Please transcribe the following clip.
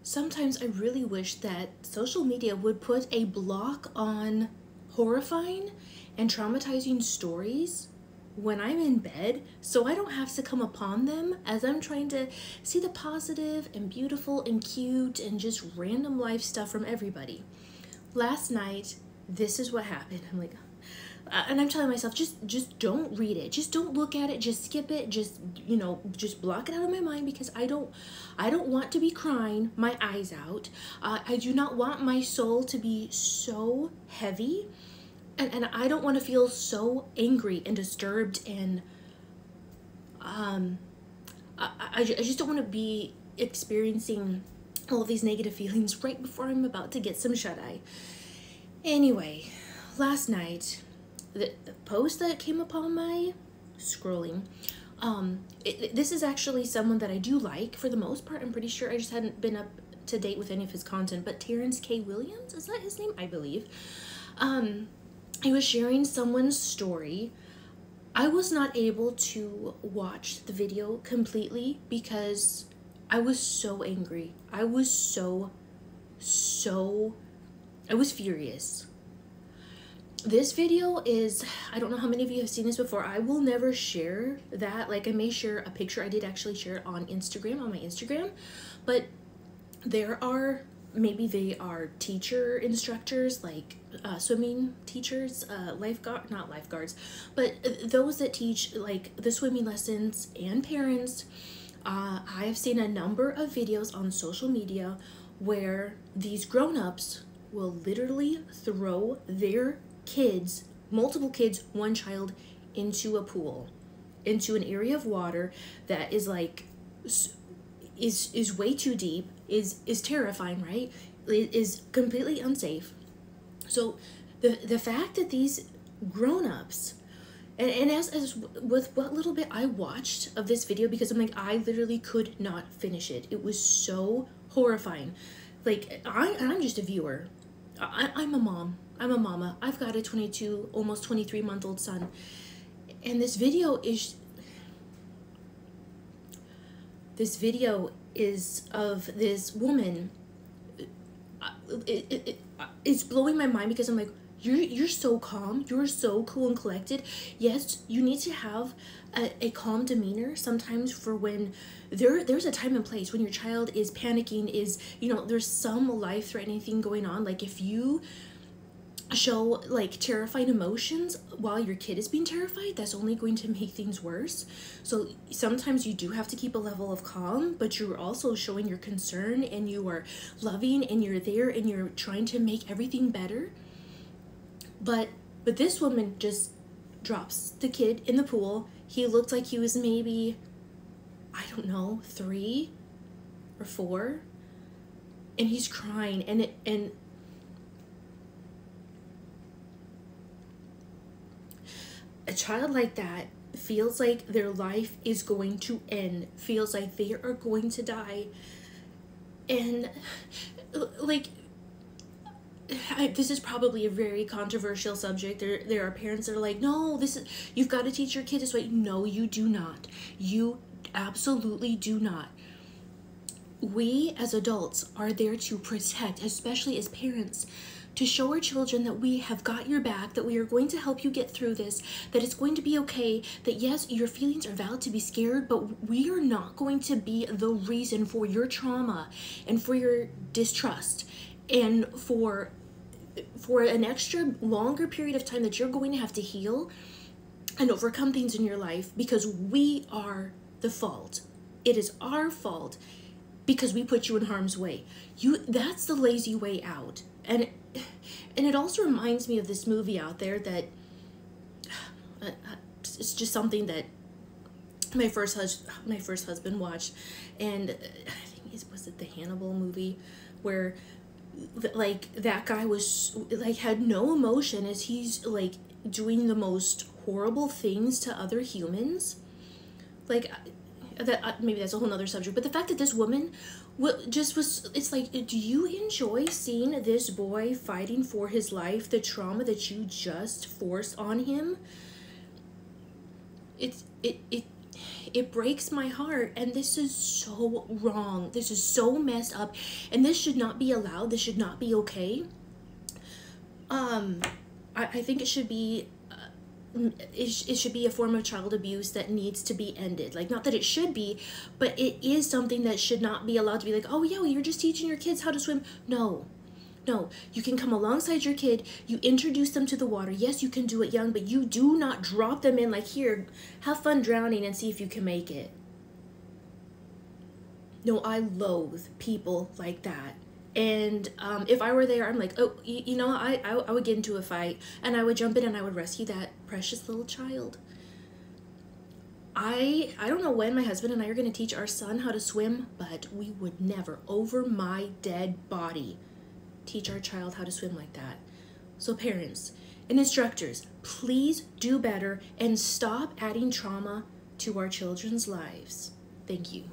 sometimes I really wish that social media would put a block on horrifying and traumatizing stories when I'm in bed, so I don't have to come upon them as I'm trying to see the positive and beautiful and cute and just random life stuff from everybody. Last night, this is what happened. I'm like, and I'm telling myself, just don't read it, just don't look at it, just skip it, just, just block it out of my mind, because I don't want to be crying my eyes out. I do not want my soul to be so heavy, and I don't want to feel so angry and disturbed, and I just don't want to be experiencing all of these negative feelings right before I'm about to get some shut-eye. Anyway, last night, the post that came upon my scrolling, this is actually someone that I do like for the most part. I'm pretty sure, I just hadn't been up to date with any of his content, but Terrence K. Williams, is that his name? I believe. He was sharing someone's story. I was not able to watch the video completely because I was so angry. I was I was furious. This video is, I don't know how many of you have seen this before. I will never share that. Like, I may share a picture. I did actually share it on Instagram, on my Instagram. But there are, maybe they are teacher instructors, like swimming teachers, not lifeguards, but those that teach like the swimming lessons, and parents. I have seen a number of videos on social media where these grown-ups will literally throw their kids, multiple kids, one child, into a pool, into an area of water that is like, is way too deep, is terrifying, right? It is completely unsafe. So the fact that these grown-ups, and as with what little bit I watched of this video, because I'm like, I literally could not finish it. It was so horrifying. Like, I'm just a viewer. I'm a mom. I'm a mama. I've got a 22, almost 23-month-old son. And this video is of this woman. It's blowing my mind, because I'm like, you're so calm, you're so cool and collected. Yes, you need to have a calm demeanor sometimes for when there's a time and place when your child is panicking, is, there's some life-threatening thing going on. Like, if you show like terrifying emotions while your kid is being terrified, that's only going to make things worse. So sometimes you do have to keep a level of calm, but you're also showing your concern, and you are loving, and you're there, and you're trying to make everything better. But this woman just drops the kid in the pool. He looked like he was maybe, I don't know, 3 or 4, and he's crying, and a child like that feels like their life is going to end, feels like they are going to die. And like, this is probably a very controversial subject. There are parents that are like, no, you've got to teach your kid this way. No, you do not. You absolutely do not. We as adults are there to protect, especially as parents, to show our children that we have got your back, that we are going to help you get through this, that it's going to be okay, that yes, your feelings are valid to be scared, but we are not going to be the reason for your trauma and for your distrust, and for an extra longer period of time that you're going to have to heal and overcome things in your life, because we are the fault. It is our fault because we put you in harm's way. That's the lazy way out. And it also reminds me of this movie out there that it's just something that my first husband watched, and I think was it the Hannibal movie, where like that guy was like, had no emotion as he's like doing the most horrible things to other humans. Like, that maybe that's a whole nother subject, but the fact that this woman it's like, do you enjoy seeing this boy fighting for his life, the trauma that you just forced on him? It breaks my heart, and this is so wrong. This is so messed up, and this should not be allowed. This should not be okay. I think it should be it should be a form of child abuse that needs to be ended. Like, not that it should be, but it is something that should not be allowed to be like, oh yeah, well, you're just teaching your kids how to swim. No, you can come alongside your kid, you introduce them to the water. Yes, you can do it young, but you do not drop them in like, here, have fun drowning and see if you can make it. No, I loathe people like that. And if I were there, I'm like, oh, you know, I would get into a fight, and I would jump in and I would rescue that precious little child. I don't know when my husband and I are going to teach our son how to swim, but we would never, over my dead body, teach our child how to swim like that. So parents and instructors, please do better and stop adding trauma to our children's lives. Thank you.